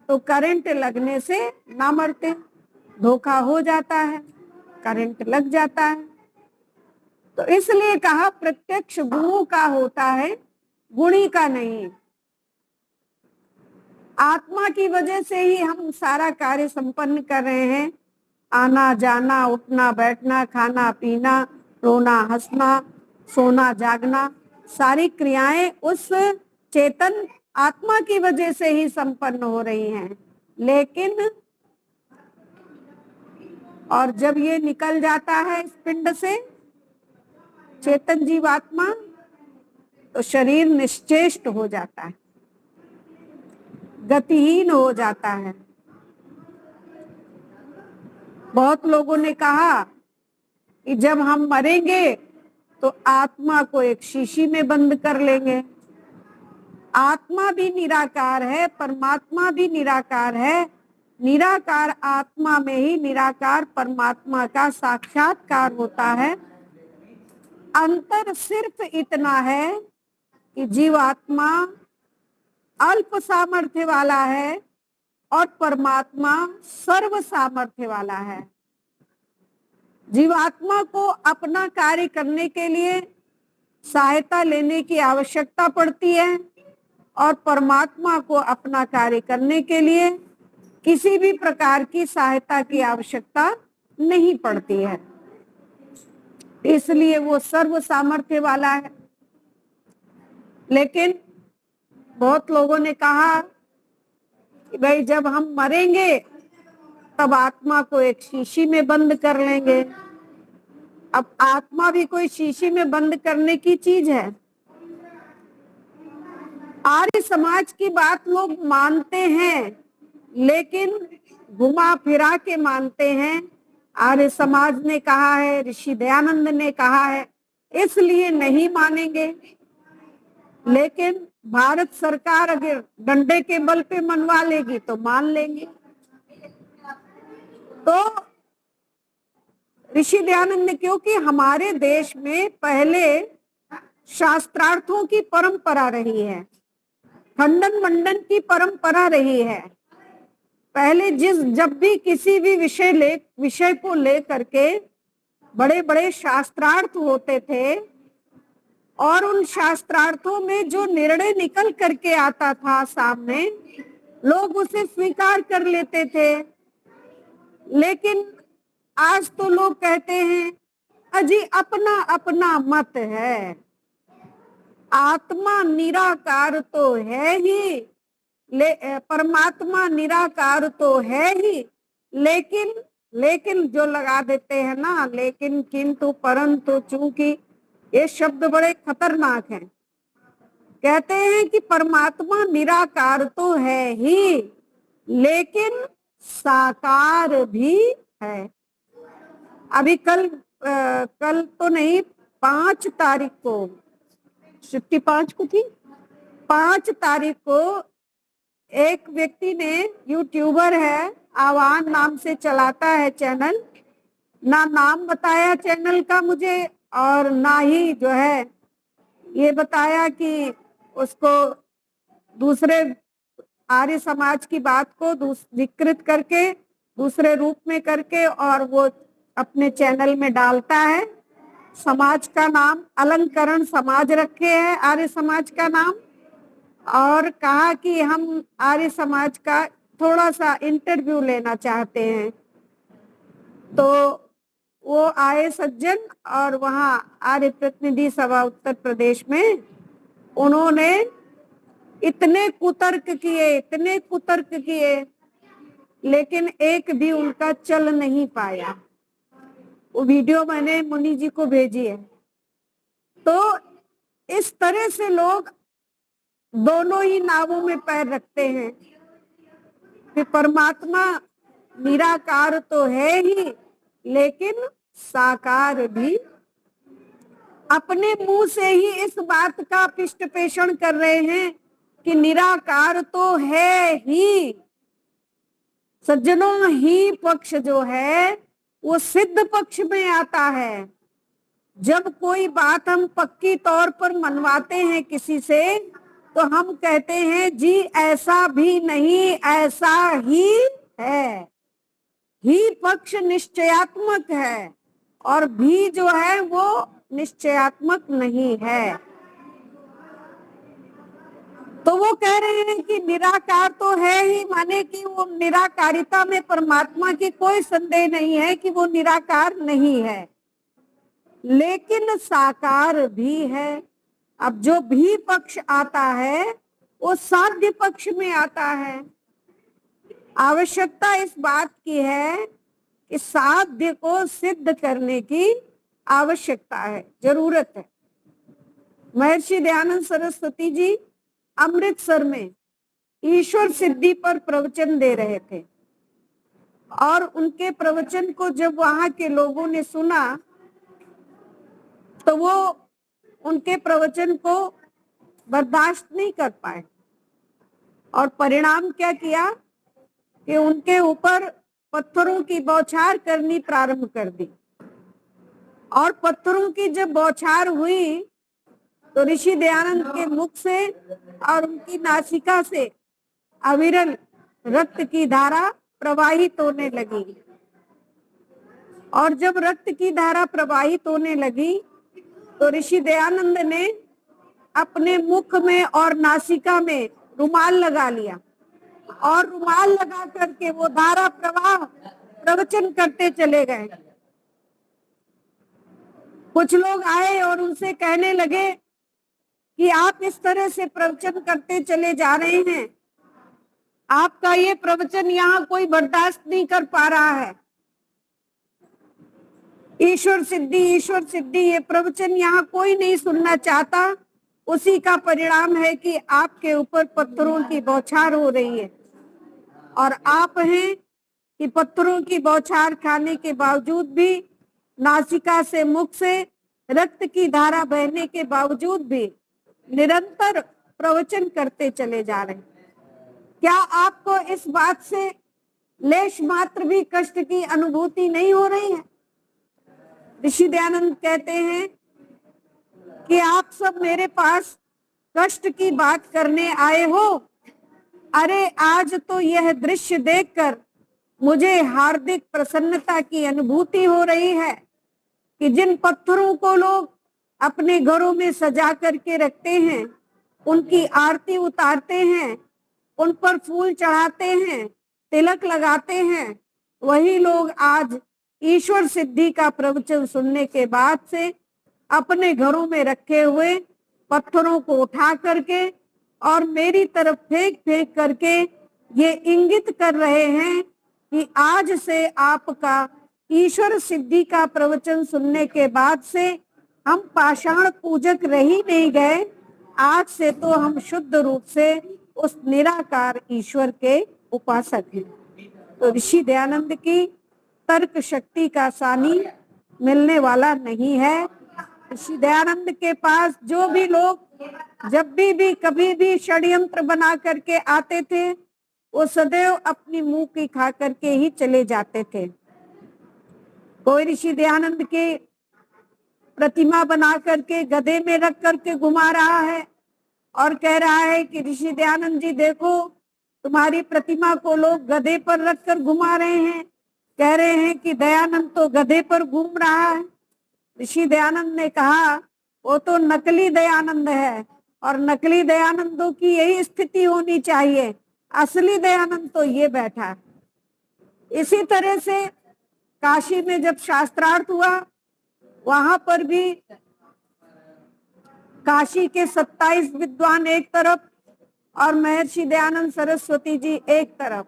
तो करंट लगने से ना मरते। धोखा हो जाता है, करंट लग जाता है। तो इसलिए कहा प्रत्यक्ष गुणों का होता है, गुणी का नहीं। आत्मा की वजह से ही हम सारा कार्य संपन्न कर रहे हैं। आना जाना, उठना बैठना, खाना पीना, रोना हंसना, सोना जागना, सारी क्रियाएं उस चेतन आत्मा की वजह से ही संपन्न हो रही हैं। लेकिन और जब ये निकल जाता है इस पिंड से चेतन जीवात्मा, तो शरीर निश्चेष्ट हो जाता है, गतिहीन हो जाता है। बहुत लोगों ने कहा कि जब हम मरेंगे तो आत्मा को एक शीशी में बंद कर लेंगे। आत्मा भी निराकार है, परमात्मा भी निराकार है। निराकार आत्मा में ही निराकार परमात्मा का साक्षात्कार होता है। अंतर सिर्फ इतना है कि जीवात्मा अल्प सामर्थ्य वाला है और परमात्मा सर्व सामर्थ्य वाला है। जीवात्मा को अपना कार्य करने के लिए सहायता लेने की आवश्यकता पड़ती है और परमात्मा को अपना कार्य करने के लिए किसी भी प्रकार की सहायता की आवश्यकता नहीं पड़ती है। इसलिए वो सर्व सामर्थ्य वाला है। लेकिन बहुत लोगों ने कहा कि भाई जब हम मरेंगे तब आत्मा को एक शीशी में बंद कर लेंगे। अब आत्मा भी कोई शीशी में बंद करने की चीज है? आर्य समाज की बात लोग मानते हैं, लेकिन घुमा फिरा के मानते हैं। आर्य समाज ने कहा है, ऋषि दयानंद ने कहा है, इसलिए नहीं मानेंगे। लेकिन भारत सरकार अगर डंडे के बल पे मनवा लेगी तो मान लेंगे। तो ऋषि दयानंद ने, क्योंकि हमारे देश में पहले शास्त्रार्थों की परंपरा रही है, खंडन मंडन की परंपरा रही है। पहले जब भी किसी भी विषय को लेकर के बड़े बड़े शास्त्रार्थ होते थे और उन शास्त्रार्थों में जो निर्णय निकल करके आता था सामने, लोग उसे स्वीकार कर लेते थे। लेकिन आज तो लोग कहते हैं अजी अपना अपना मत है, आत्मा निराकार तो है ही, परमात्मा निराकार तो है ही, लेकिन जो लगा देते हैं ना, लेकिन किंतु परंतु चूंकि, ये शब्द बड़े खतरनाक हैं। कहते हैं कि परमात्मा निराकार तो है ही, लेकिन साकार भी है। अभी कल तो नहीं, 5 तारीख को, छुट्टी 5 को थी, 5 तारीख को एक व्यक्ति ने, यूट्यूबर है, आवान नाम से चलाता है चैनल, ना नाम बताया चैनल का मुझे और ना ही जो है ये बताया कि उसको दूसरे आर्य समाज की बात को विकृत करके दूसरे रूप में करके और वो अपने चैनल में डालता है। समाज का नाम अलंकरण समाज रखे है, आर्य समाज का नाम, और कहा कि हम आर्य समाज का थोड़ा सा इंटरव्यू लेना चाहते हैं। तो वो आए सज्जन और वहाँ आर्य प्रतिनिधि सभा उत्तर प्रदेश में उन्होंने इतने कुतर्क किए, लेकिन एक भी उनका चल नहीं पाया। वो वीडियो मैंने मुनि जी को भेजी है। तो इस तरह से लोग दोनों ही नावों में पैर रखते हैं कि परमात्मा निराकार तो है ही, लेकिन साकार भी। अपने मुंह से ही इस बात का पृष्ठ पेषण कर रहे हैं कि निराकार तो है ही। सज्जनों, ही पक्ष जो है वो सिद्ध पक्ष में आता है। जब कोई बात हम पक्की तौर पर मनवाते हैं किसी से, तो हम कहते हैं जी ऐसा भी नहीं, ऐसा ही है। ही पक्ष निश्चयात्मक है और भी जो है वो निश्चयात्मक नहीं है। तो वो कह रहे हैं कि निराकार तो है ही, माने कि वो निराकारिता में परमात्मा की कोई संदेह नहीं है कि वो निराकार नहीं है, लेकिन साकार भी है। अब जो भी पक्ष आता है वो साध्य पक्ष में आता है। आवश्यकता इस बात की है कि साध्य को सिद्ध करने की आवश्यकता है, जरूरत है। महर्षि दयानंद सरस्वती जी अमृतसर में ईश्वर सिद्धि पर प्रवचन दे रहे थे और उनके प्रवचन को जब वहां के लोगों ने सुना तो वो उनके प्रवचन को बर्दाश्त नहीं कर पाए और परिणाम क्या किया कि उनके ऊपर पत्थरों की बौछार करनी प्रारंभ कर दी। और पत्थरों की जब बौछार हुई तो ऋषि दयानंद के मुख से और उनकी नासिका से अविरल रक्त की धारा प्रवाहित होने लगी। और जब रक्त की धारा प्रवाहित होने लगी तो ऋषि दयानंद ने अपने मुख में और नासिका में रुमाल लगा लिया और रुमाल लगा करके वो धारा प्रवाह प्रवचन करते चले गए। कुछ लोग आए और उनसे कहने लगे कि आप इस तरह से प्रवचन करते चले जा रहे हैं। आपका ये प्रवचन यहाँ कोई बर्दाश्त नहीं कर पा रहा है। ईश्वर सिद्धि ये प्रवचन यहाँ कोई नहीं सुनना चाहता। उसी का परिणाम है कि आपके ऊपर पत्थरों की बौछार हो रही है, और आप हैं कि पत्थरों की बौछार खाने के बावजूद भी, नासिका से मुख से रक्त की धारा बहने के बावजूद भी निरंतर प्रवचन करते चले जा रहे हैं। क्या आपको इस बात से लेश मात्र भी कष्ट की अनुभूति नहीं हो रही है? ऋषि दयानंद कहते हैं कि आप सब मेरे पास कष्ट की बात करने आए हो। अरे आज तो यह दृश्य देखकर मुझे हार्दिक प्रसन्नता की अनुभूति हो रही है कि जिन पत्थरों को लोग अपने घरों में सजा करके रखते हैं, उनकी आरती उतारते हैं, उन पर फूल चढ़ाते हैं, तिलक लगाते हैं, वही लोग आज ईश्वर सिद्धि का प्रवचन सुनने के बाद से अपने घरों में रखे हुए पत्थरों को उठा करके और मेरी तरफ फेंक फेंक करके ये इंगित कर रहे हैं कि आज से आपका ईश्वर सिद्धि का प्रवचन सुनने के बाद से हम पाषाण पूजक रह ही नहीं गए। आज से तो हम शुद्ध रूप से उस निराकार ईश्वर के उपासक हैं। तो ऋषि दयानंद की तर्क शक्ति का सानी मिलने वाला नहीं है। ऋषि दयानंद के पास जो भी लोग जब भी कभी भी षड्यंत्र बना करके आते थे, वो सदैव अपनी मुंह की खा करके ही चले जाते थे। कोई ऋषि दयानंद की प्रतिमा बना करके गधे में रख करके घुमा रहा है और कह रहा है कि ऋषि दयानंद जी देखो, तुम्हारी प्रतिमा को लोग गधे पर रखकर घुमा रहे हैं, कह रहे हैं कि दयानंद तो गधे पर घूम रहा है। ऋषि दयानंद ने कहा वो तो नकली दयानंद है, और नकली दयानंदों की यही स्थिति होनी चाहिए, असली दयानंद तो ये बैठा है। इसी तरह से काशी में जब शास्त्रार्थ हुआ, वहां पर भी काशी के 27 विद्वान एक तरफ और महर्षि दयानंद सरस्वती जी एक तरफ।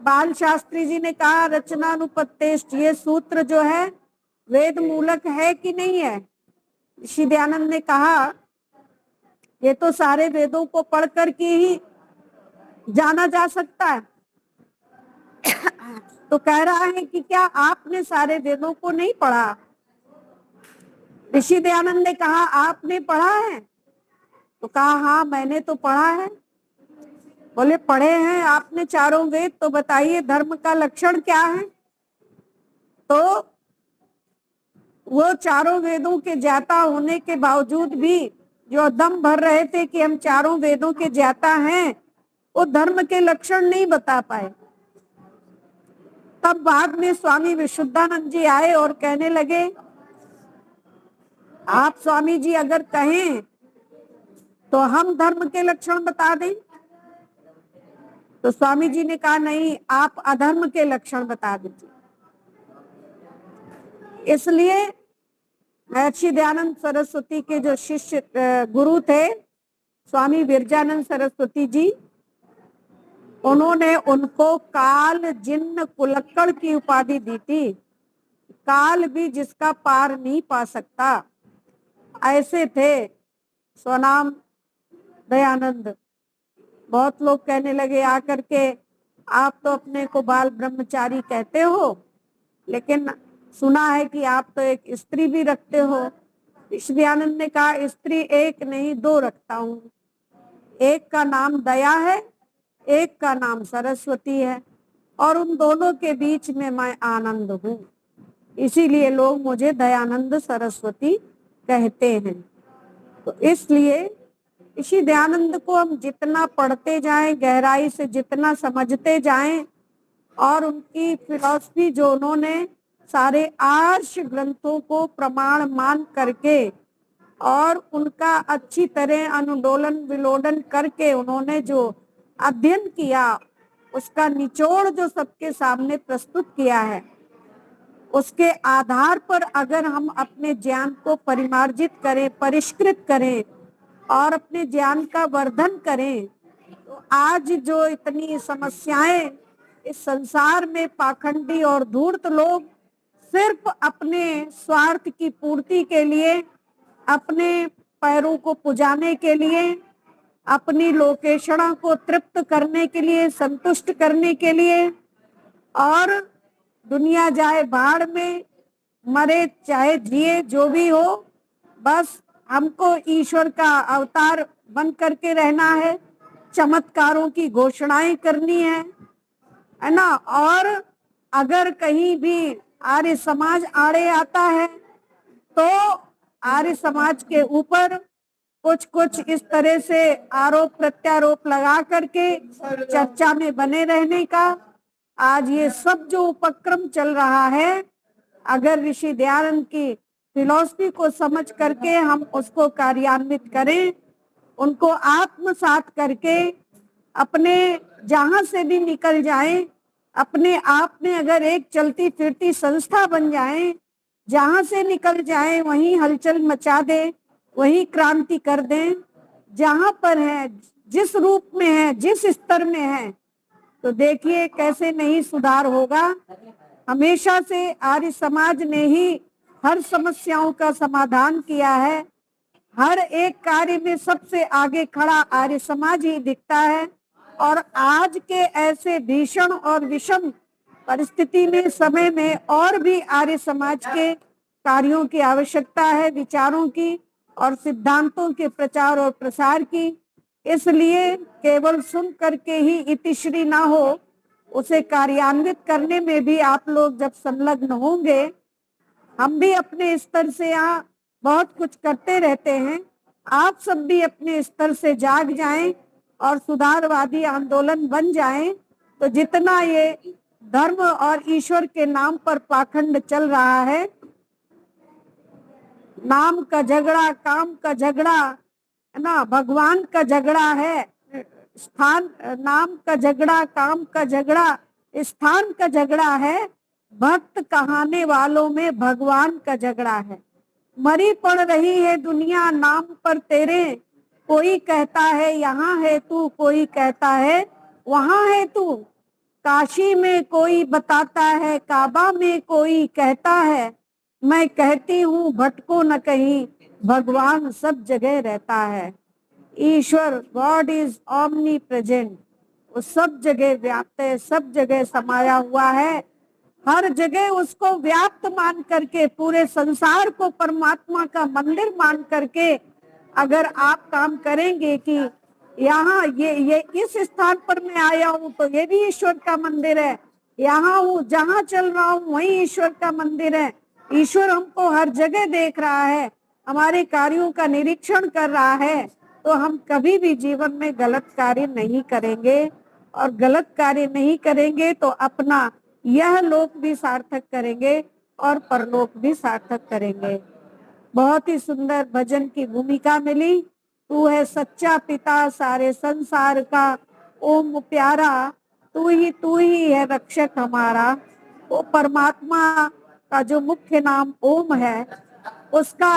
बाल शास्त्री जी ने कहा रचनानुपत्तेष्ट, ये सूत्र जो है वेद मूलक है कि नहीं है? ऋषि दयानंद ने कहा ये तो सारे वेदों को पढ़कर के ही जाना जा सकता है। तो कह रहा है कि क्या आपने सारे वेदों को नहीं पढ़ा? ऋषि दयानंद ने कहा आपने पढ़ा है? तो कहा हाँ मैंने तो पढ़ा है। बोले पढ़े हैं आपने चारों वेद, तो बताइए धर्म का लक्षण क्या है? तो वो चारों वेदों के ज्ञाता होने के बावजूद भी जो दम भर रहे थे कि हम चारों वेदों के ज्ञाता हैं, वो धर्म के लक्षण नहीं बता पाए। तब बाद में स्वामी विशुद्धानंद जी आए और कहने लगे आप स्वामी जी अगर कहें तो हम धर्म के लक्षण बता दें। तो स्वामी जी ने कहा नहीं, आप अधर्म के लक्षण बता दीजिए। इसलिए महर्षि दयानंद सरस्वती के जो शिष्य गुरु थे स्वामी विरजानंद सरस्वती जी, उन्होंने उनको काल जिन्न कुलक्कड़ की उपाधि दी थी। काल भी जिसका पार नहीं पा सकता, ऐसे थे स्वनाम दयानंद। बहुत लोग कहने लगे आकर के आप तो अपने को बाल ब्रह्मचारी कहते हो, लेकिन सुना है कि आप तो एक स्त्री भी रखते हो। ऋषि दयानंद ने कहा स्त्री एक नहीं दो रखता हूँ, एक का नाम दया है, एक का नाम सरस्वती है, और उन दोनों के बीच में मैं आनंद हूँ। इसीलिए लोग मुझे दयानंद सरस्वती कहते हैं। तो इसलिए ऋषि दयानंद को हम जितना पढ़ते जाएं, गहराई से जितना समझते जाएं, और उनकी फिलॉसफी जो उन्होंने सारे आर्ष ग्रंथों को प्रमाण मान करके और उनका अच्छी तरह अनुडोलन विलोडन करके उन्होंने जो अध्ययन किया, उसका निचोड़ जो सबके सामने प्रस्तुत किया है, उसके आधार पर अगर हम अपने ज्ञान को परिमार्जित करें, परिष्कृत करें, और अपने ज्ञान का वर्धन करें तो आज जो इतनी समस्याएं इस संसार में पाखंडी और धूर्त लोग सिर्फ अपने स्वार्थ की पूर्ति के लिए, अपने पैरों को पुजाने के लिए, अपनी लोकेशणा को तृप्त करने के लिए, संतुष्ट करने के लिए, और दुनिया जाए भाड़ में, मरे चाहे जिए, जो भी हो, बस हमको ईश्वर का अवतार बन करके रहना है, चमत्कारों की घोषणाएं करनी है ना। और अगर कहीं भी आर्य समाज आड़े आता है तो आर्य समाज के ऊपर कुछ कुछ इस तरह से आरोप प्रत्यारोप लगा करके चर्चा में बने रहने का, आज ये सब जो उपक्रम चल रहा है, अगर ऋषि दयानंद की फिलॉसफी को समझ करके हम उसको कार्यान्वित करें, उनको आत्मसात करके अपने जहां से भी निकल जाएं, अपने आप में अगर एक चलती फिरती संस्था बन जाएं, जहां से निकल जाएं वहीं हलचल मचा दे, वहीं क्रांति कर दें, जहां पर है, जिस रूप में है, जिस स्तर में है, तो देखिए कैसे नहीं सुधार होगा। हमेशा से आर्य समाज ने ही हर समस्याओं का समाधान किया है, हर एक कार्य में सबसे आगे खड़ा आर्य समाज ही दिखता है। और आज के ऐसे भीषण और विषम परिस्थिति में, समय में, और भी आर्य समाज के कार्यों की आवश्यकता है, विचारों की और सिद्धांतों के प्रचार और प्रसार की। इसलिए केवल सुन करके ही इतिश्री ना हो, उसे कार्यान्वित करने में भी आप लोग जब संलग्न होंगे, हम भी अपने स्तर से यहाँ बहुत कुछ करते रहते हैं, आप सब भी अपने स्तर से जाग जाएं और सुधारवादी आंदोलन बन जाएं, तो जितना ये धर्म और ईश्वर के नाम पर पाखंड चल रहा है, नाम का झगड़ा, काम का झगड़ा है ना, भगवान का झगड़ा है, स्थान, नाम का झगड़ा, काम का झगड़ा, स्थान का झगड़ा है, भक्त कहाने वालों में भगवान का झगड़ा है। मरी पड़ रही है दुनिया नाम पर तेरे, कोई कहता है यहाँ है तू, कोई कहता है वहां है तू, काशी में कोई बताता है, काबा में कोई कहता है, मैं कहती हूँ भटको न कहीं, भगवान सब जगह रहता है। ईश्वर, गॉड इज ऑमनी प्रेजेंट, वो सब जगह व्याप्त है, सब जगह समाया हुआ है। हर जगह उसको व्याप्त मान करके, पूरे संसार को परमात्मा का मंदिर मान करके अगर आप काम करेंगे कि यहाँ ये इस स्थान पर मैं आया हूँ तो ये भी ईश्वर का मंदिर है, यहाँ हूँ, जहाँ चल रहा हूँ वही ईश्वर का मंदिर है, ईश्वर हमको हर जगह देख रहा है, हमारे कार्यों का निरीक्षण कर रहा है, तो हम कभी भी जीवन में गलत कार्य नहीं करेंगे। और गलत कार्य नहीं करेंगे तो अपना यह लोक भी सार्थक करेंगे और परलोक भी सार्थक करेंगे। बहुत ही सुंदर भजन की भूमिका मिली। तू है सच्चा पिता सारे संसार का, ओम प्यारा तू ही है रक्षक हमारा। वो परमात्मा का जो मुख्य नाम ओम है, उसका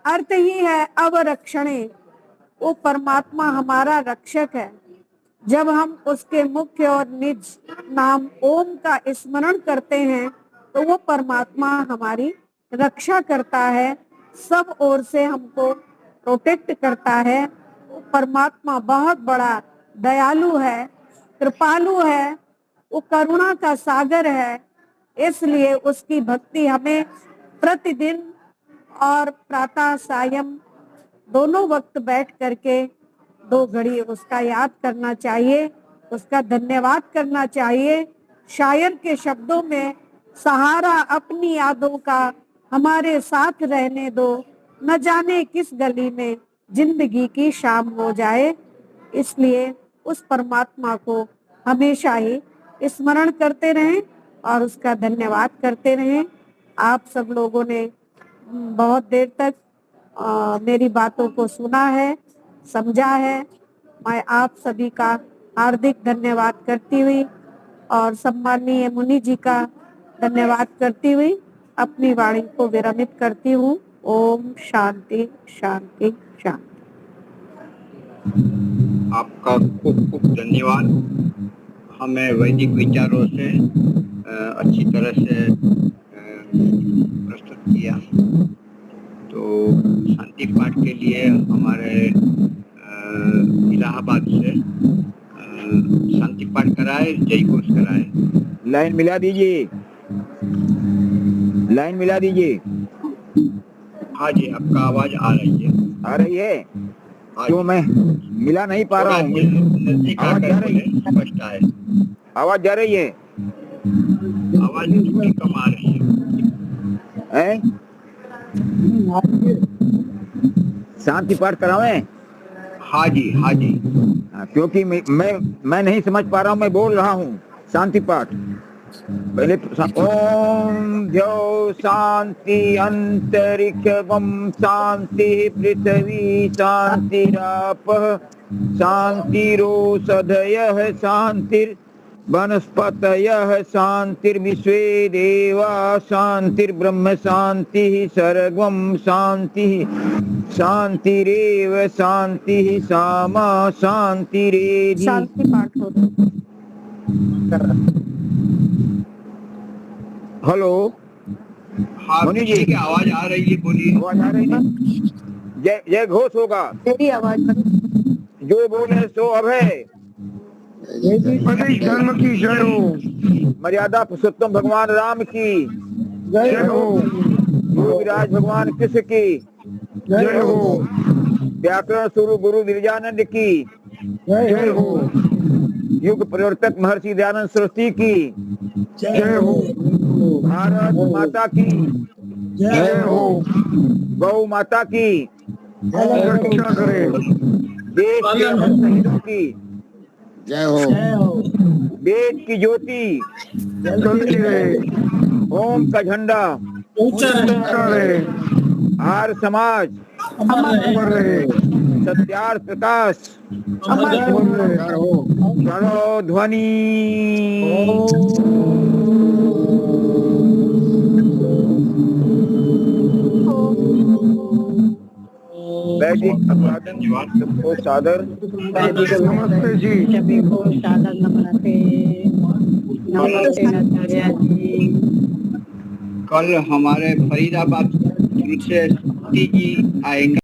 अर्थ ही है अवरक्षणे। वो परमात्मा हमारा रक्षक है। जब हम उसके मुख्य और निज नाम ओम का स्मरण करते हैं तो वो परमात्मा हमारी रक्षा करता है, सब ओर से हमको प्रोटेक्ट करता है। वो परमात्मा बहुत बड़ा दयालु है, कृपालु है, वो करुणा का सागर है। इसलिए उसकी भक्ति हमें प्रतिदिन और प्रातः सायं दोनों वक्त बैठ करके 2 घड़ी उसका याद करना चाहिए, उसका धन्यवाद करना चाहिए। शायर के शब्दों में, सहारा अपनी यादों का हमारे साथ रहने दो, न जाने किस गली में जिंदगी की शाम हो जाए। इसलिए उस परमात्मा को हमेशा ही स्मरण करते रहें और उसका धन्यवाद करते रहें। आप सब लोगों ने बहुत देर तक मेरी बातों को सुना है, समझा है। मैं आप सभी का हार्दिक धन्यवाद करती हुई और सम्माननीय मुनि जी का धन्यवाद करती हुई अपनी वाणी को विरमित करती हूँ। ओम शांति शांति शांति। आपका खूब खूब धन्यवाद। हमें वैदिक विचारों से अच्छी तरह से प्रस्तुत किया। तो शांति पाठ के लिए हमारे इलाहाबाद से शांति पाठ कराए, जय घोष कराए। लाइन मिला दीजिए, लाइन मिला दीजिए। हाँ जी, आपका आवाज आ रही है। आ रही है? हाँ क्यों जी। मैं मिला नहीं पा रहा हूँ? नजदीक आवाज आकर जा रही बोले, स्पष्ट आए। आवाज जा रही है? आवाज थोड़ी कम आ रही है। शांति पाठ करावें? हाँ जी, हाँ जी। क्योंकि मैं नहीं समझ पा रहा हूँ, मैं बोल रहा हूँ शांति पाठ। पहले ओम द्यौ शांति अंतरिक्षं शांति पृथ्वी शांतिरापः शांतिरोषधयः शांतिर वनस्पतयः शांतिर्विश्वे देवा शांतिर्ब्रह्म शांतिः सर्वं शांतिः शांतिरेव शांतिः सामा शांतिरेधि। शांति पाठ हो रहा है। हेलो, हाँ, मुनि जी। ठीक है, आवाज आ रही है, बोलिए। आवाज आ रही है? जय जय घोष होगा। मेरी आवाज जो बोले सो अब है। अधिक धर्म की जय हो। मर्यादा पुरुषोत्तम भगवान राम की जय हो। योगीराज भगवान कृष्ण की जय हो। व्याकरण स्वरूप गुरु गिरिजानंद की जय हो। युग प्रवर्तक महर्षि दयानंद सरस्वती की जय हो। भारत माता की जय हो। गौ माता की रक्षा करे। देश के अमर शहीदों की जय हो। वेद की ज्योति जल्दी रहे। ओम का झंडा ऊंचा रहे। आर्य समाज अमर रहे। सत्यार्थ प्रकाश अमर रहे। प्रणव ध्वनि। वैदिक अभिवादन सबको सादर। नमस्ते जी। सभी को सादर नमस्ते। नमस्ते आचार्य जी। कल हमारे फरीदाबाद से जी आएंगे।